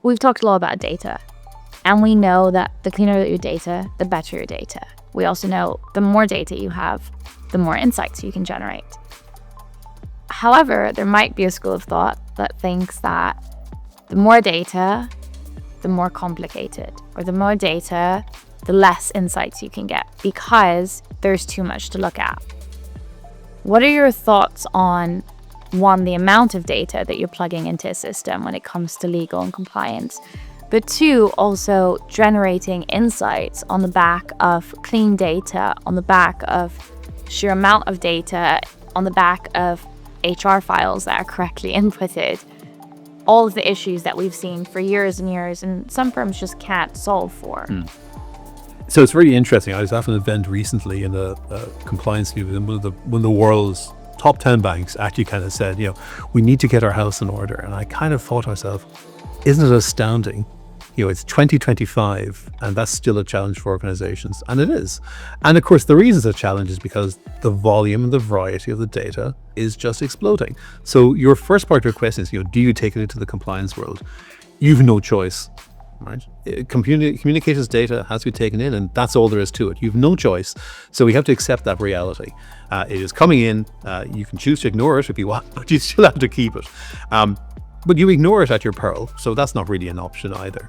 we've talked a lot about data, and we know that the cleaner your data, the better your data. We also know the more data you have, the more insights you can generate. However, there might be a school of thought that thinks that the more data, the more complicated, or the more data, the less insights you can get because there's too much to look at. What are your thoughts on, one, the amount of data that you're plugging into a system when it comes to legal and compliance, but two, also generating insights on the back of clean data, on the back of sheer amount of data, on the back of HR files that are correctly inputted, all of the issues that we've seen for years and years and some firms just can't solve for. So it's really interesting. I was at an event recently in a compliance view, and one of the world's top 10 banks actually kind of said, we need to get our house in order. And I kind of thought to myself, isn't it astounding? It's 2025 and that's still a challenge for organizations, and it is. And of course, the reason it's a challenge is because the volume and the variety of the data is just exploding. So your first part of your question is, do you take it into the compliance world? You've no choice, right? Communications data has to be taken in, and that's all there is to it. You've no choice. So we have to accept that reality. It is coming in. You can choose to ignore it if you want, but you still have to keep it. But you ignore it at your peril. So that's not really an option either.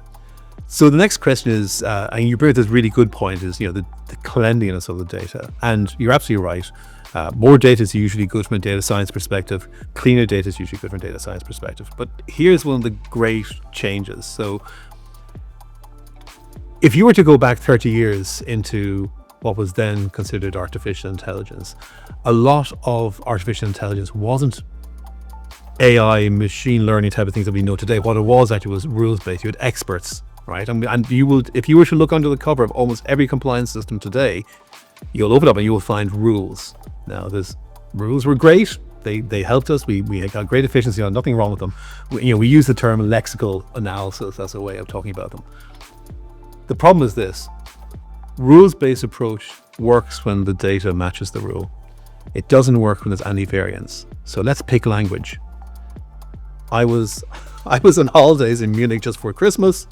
So the next question is, and you bring up this really good point, is the cleanliness of the data. And you're absolutely right. More data is usually good from a data science perspective. Cleaner data is usually good from a data science perspective. But here's one of the great changes. So if you were to go back 30 years into what was then considered artificial intelligence, a lot of artificial intelligence wasn't AI, machine learning type of things that we know today. What it was actually was rules-based. You had experts, right? And you will, if you were to look under the cover of almost every compliance system today, you'll open up and you will find rules. Now, rules were great. They helped us. We got great efficiency on, nothing wrong with them. We use the term lexical analysis as a way of talking about them. The problem is this: rules-based approach works when the data matches the rule. It doesn't work when there's any variance. So let's pick language. I was on holidays in Munich just for Christmas,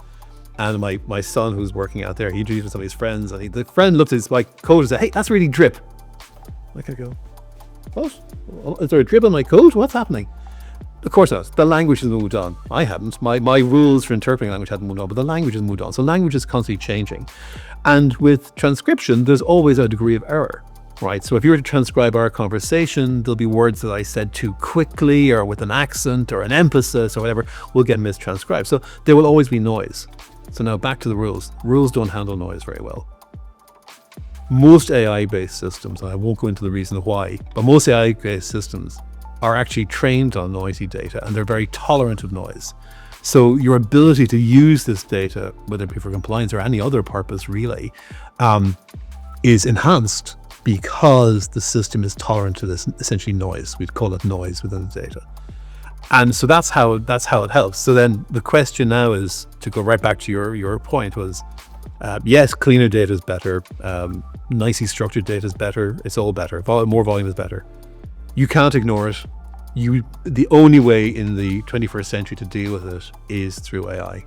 and my son, who's working out there, he introduced some of his friends, and the friend looked at my coat and said, "Hey, that's really drip." Like, I go, "What? Is there a drip on my coat? What's happening?" Of course not. The language has moved on. I haven't. My rules for interpreting language hadn't moved on, but the language has moved on. So language is constantly changing. And with transcription, there's always a degree of error, right? So if you were to transcribe our conversation, there'll be words that I said too quickly or with an accent or an emphasis or whatever will get mistranscribed. So there will always be noise. So now back to the rules. Rules don't handle noise very well. Most AI-based systems, and I won't go into the reason why, but most AI-based systems are actually trained on noisy data, and they're very tolerant of noise. So your ability to use this data, whether it be for compliance or any other purpose really, is enhanced because the system is tolerant to this essentially noise. We'd call it noise within the data. And so that's how it helps. So then the question now is, to go right back to your point, was yes, cleaner data is better, nicely structured data is better, it's all better, more volume is better. You can't ignore it. The only way in the 21st century to deal with it is through AI.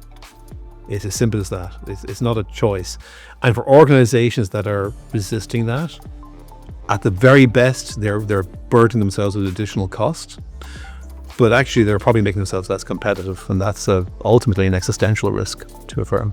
It's as simple as that. It's not a choice. And for organizations that are resisting that, at the very best, they're burdening themselves with additional cost, but actually they're probably making themselves less competitive, and that's ultimately an existential risk to a firm.